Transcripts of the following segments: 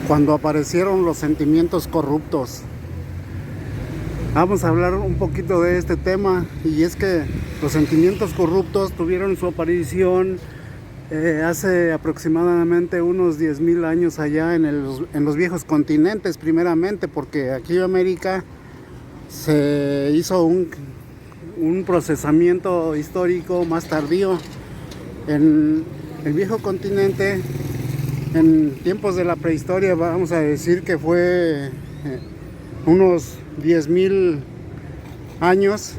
Cuando aparecieron los sentimientos corruptos. Vamos a hablar un poquito de este tema, y es que los sentimientos corruptos tuvieron su aparición hace aproximadamente unos 10,000 años allá en los viejos continentes, primeramente, porque aquí en América se hizo un procesamiento histórico más tardío. En el viejo continente, en tiempos de la prehistoria, vamos a decir que fue unos 10,000 años.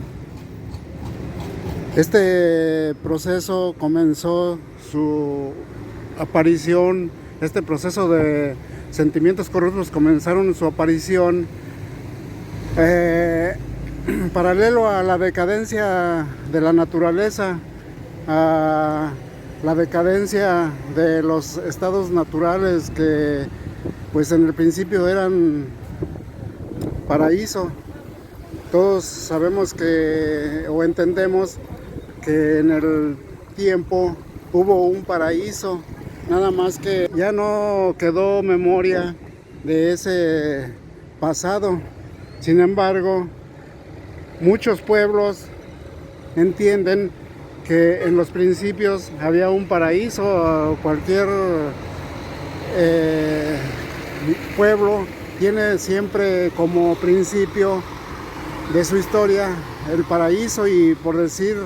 Este proceso comenzó su aparición, este proceso de sentimientos corruptos comenzaron su aparición paralelo a la decadencia de la naturaleza, a la decadencia de los estados naturales que pues en el principio eran paraíso. Todos sabemos que, o entendemos que en el tiempo hubo un paraíso, nada más que ya no quedó memoria de ese pasado. Sin embargo, muchos pueblos entienden que en los principios había un paraíso. Cualquier pueblo tiene siempre como principio de su historia el paraíso, y por decir,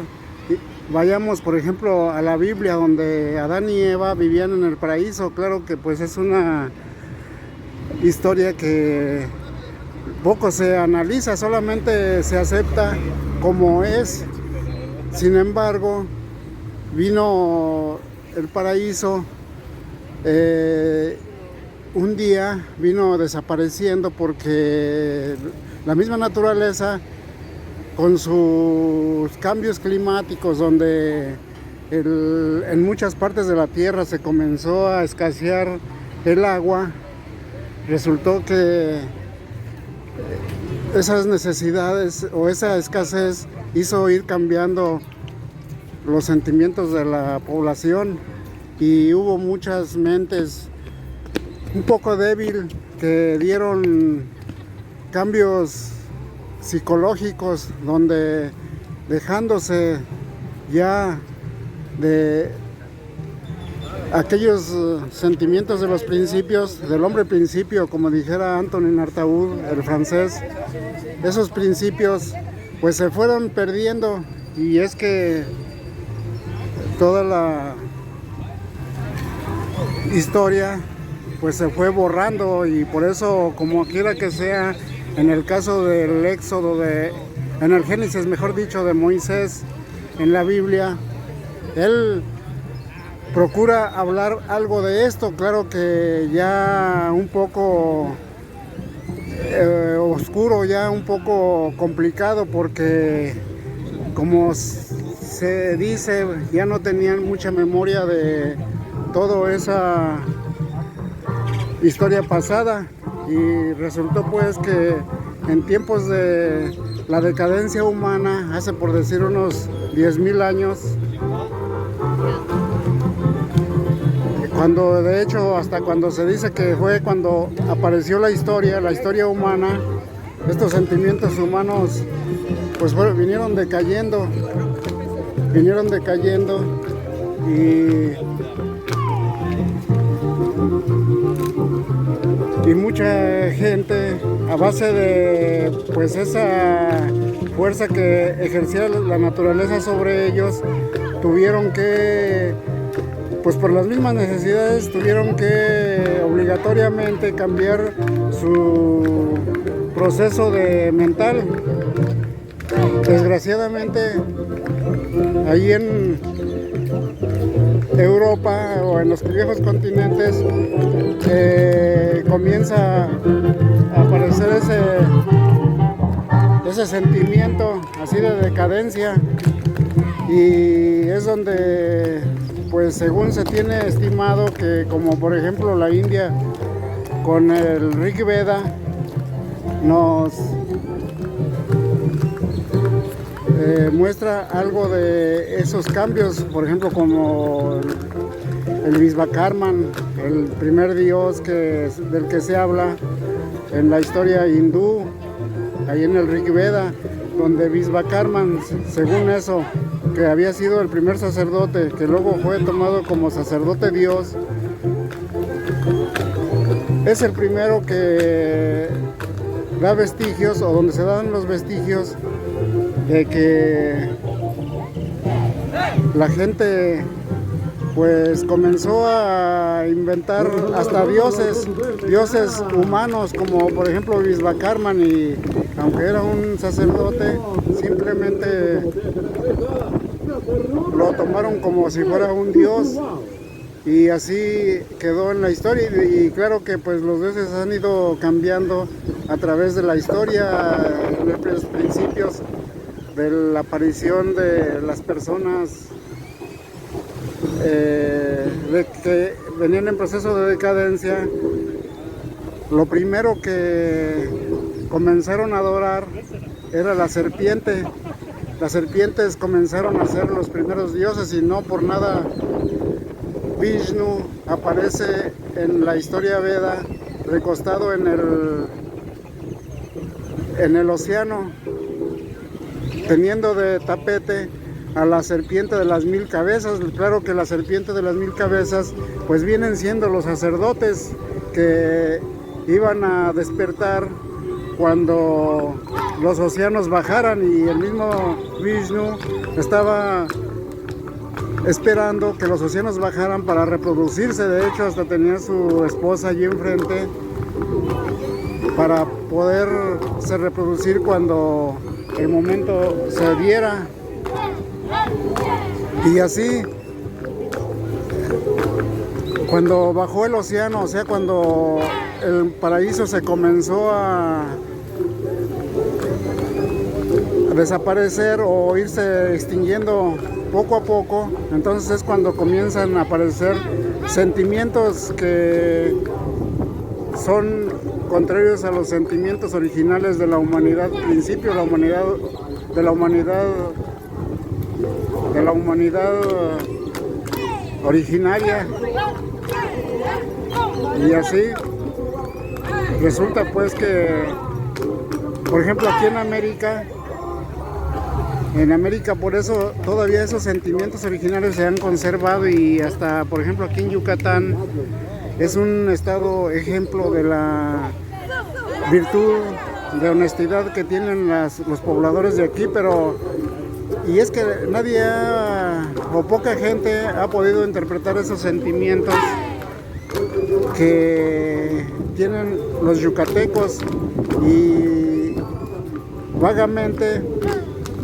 vayamos por ejemplo a la Biblia, donde Adán y Eva vivían en el paraíso. Claro que pues es una historia que poco se analiza, solamente se acepta como es. Sin embargo, vino el paraíso, un día vino desapareciendo porque la misma naturaleza, con sus cambios climáticos, donde en muchas partes de la tierra se comenzó a escasear el agua, resultó que esas necesidades o esa escasez hizo ir cambiando los sentimientos de la población, y hubo muchas mentes un poco débil que dieron cambios psicológicos, donde dejándose ya de aquellos sentimientos de los principios, del hombre principio, como dijera Antonin Artaud, el francés, esos principios pues se fueron perdiendo. Y es que toda la historia pues se fue borrando, y por eso, como quiera que sea, en el caso del Éxodo, en el Génesis, mejor dicho, de Moisés en la Biblia, él procura hablar algo de esto. Claro que ya un poco oscuro, ya un poco complicado, porque como se dice, ya no tenían mucha memoria de toda esa historia pasada, y resultó pues que en tiempos de la decadencia humana, hace por decir unos 10,000 años, cuando de hecho hasta cuando se dice que fue cuando apareció la historia humana, estos sentimientos humanos pues vinieron decayendo, y mucha gente, a base de pues esa fuerza que ejercía la naturaleza sobre ellos, tuvieron que, pues por las mismas necesidades, tuvieron que obligatoriamente cambiar su proceso mental. Desgraciadamente, ahí en Europa o en los viejos continentes comienza a aparecer ese sentimiento así de decadencia, y es donde, pues según se tiene estimado, que como por ejemplo la India con el Rig Veda nos muestra algo de esos cambios, por ejemplo como el Vishvakarman, el primer dios del que se habla en la historia hindú, ahí en el Rig Veda, donde Vishvakarman, según eso, que había sido el primer sacerdote, que luego fue tomado como sacerdote dios, es el primero que da vestigios, o donde se dan los vestigios de que la gente pues comenzó a inventar hasta dioses humanos, como por ejemplo Vishvakarman, y aunque era un sacerdote, simplemente lo tomaron como si fuera un dios, y así quedó en la historia. Y claro que pues los dioses han ido cambiando a través de la historia, en los principios de la aparición de las personas que venían en proceso de decadencia. Lo primero que comenzaron a adorar era la serpiente. Las serpientes comenzaron a ser los primeros dioses, y no por nada Vishnu aparece en la historia Veda recostado en el océano, teniendo de tapete a la serpiente de las 1000 cabezas. Claro que la serpiente de las 1000 cabezas pues vienen siendo los sacerdotes que iban a despertar cuando los océanos bajaran, y el mismo Vishnu estaba esperando que los océanos bajaran para reproducirse. De hecho, hasta tenía su esposa allí enfrente para poderse reproducir cuando el momento se diera. Y así, cuando bajó el océano, o sea, cuando el paraíso se comenzó a desaparecer o irse extinguiendo poco a poco, entonces es cuando comienzan a aparecer sentimientos que son contrarios a los sentimientos originales de la humanidad, principio de la humanidad originaria. Y así resulta pues que, por ejemplo, aquí en América por eso todavía esos sentimientos originales se han conservado, y hasta por ejemplo aquí en Yucatán es un estado ejemplo de la virtud de honestidad que tienen los pobladores de aquí. Pero Y es que o poca gente ha podido interpretar esos sentimientos que tienen los yucatecos, y vagamente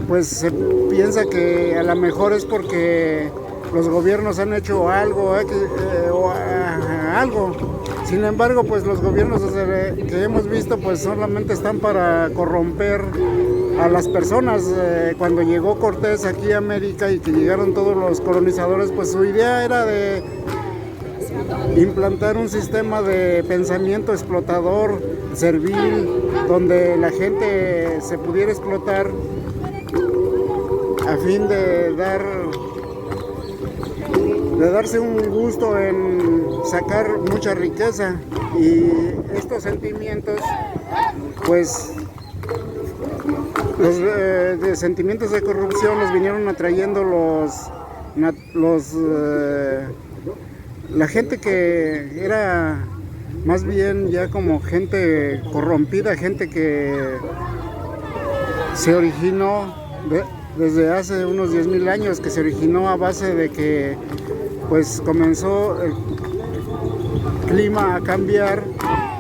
pues se piensa que a lo mejor es porque los gobiernos han hecho algo, algo. Sin embargo, pues los gobiernos que hemos visto pues solamente están para corromper a las personas. Cuando llegó Cortés aquí a América y que llegaron todos los colonizadores, pues su idea era de implantar un sistema de pensamiento explotador, servil, donde la gente se pudiera explotar a fin de darse un gusto en sacar mucha riqueza. Y estos sentimientos, pues los sentimientos de corrupción los vinieron atrayendo la gente que era más bien ya como gente corrompida, gente que se originó desde hace unos 10,000 años, que se originó a base de que pues comenzó el clima a cambiar,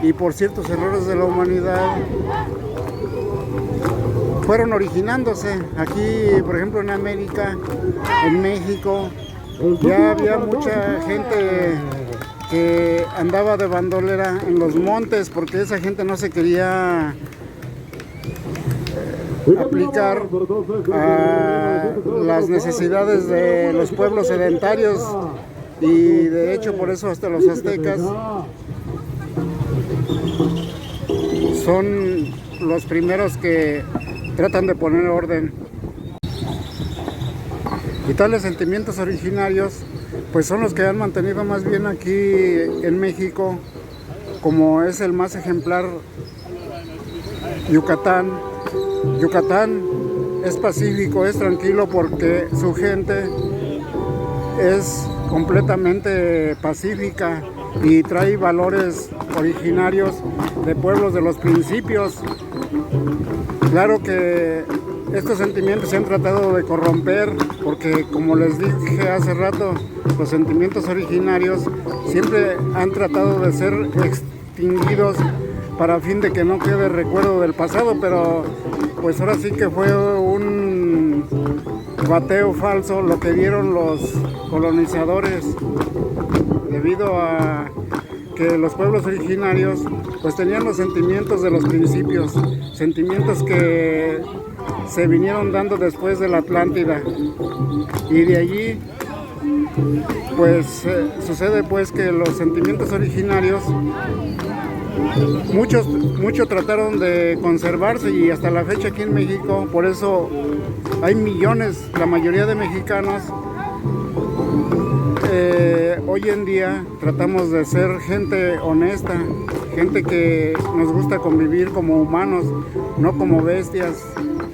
y por ciertos errores de la humanidad fueron originándose. Aquí, por ejemplo, en América, en México, ya había mucha gente que andaba de bandolera en los montes, porque esa gente no se quería aplicar a las necesidades de los pueblos sedentarios, y de hecho por eso hasta los aztecas son los primeros que tratan de poner orden. Y tales sentimientos originarios pues son los que han mantenido más bien aquí en México, como es el más ejemplar, Yucatán. Yucatán es pacífico, es tranquilo, porque su gente es completamente pacífica y trae valores originarios de pueblos de los principios. Claro que estos sentimientos se han tratado de corromper, porque como les dije hace rato, los sentimientos originarios siempre han tratado de ser extinguidos para fin de que no quede recuerdo del pasado, pero pues ahora sí que fue un bateo falso lo que dieron los colonizadores, debido a que los pueblos originarios pues tenían los sentimientos de los principios, sentimientos que se vinieron dando después de la Atlántida, y de allí pues sucede pues que los sentimientos originarios muchos trataron de conservarse, y hasta la fecha aquí en México, por eso hay millones, la mayoría de mexicanos hoy en día tratamos de ser gente honesta, gente que nos gusta convivir como humanos, no como bestias,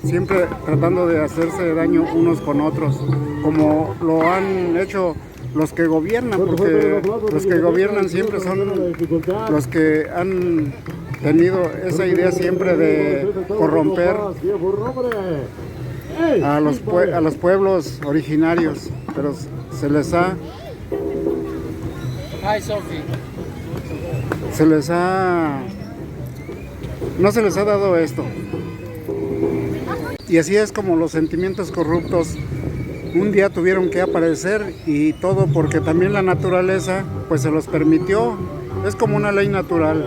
siempre tratando de hacerse daño unos con otros, como lo han hecho los que gobiernan, porque los que gobiernan siempre son los que han tenido esa idea siempre de corromper a los pueblos originarios, pero no se les ha dado esto. Y así es como los sentimientos corruptos un día tuvieron que aparecer, y todo porque también la naturaleza pues se los permitió. Es como una ley natural.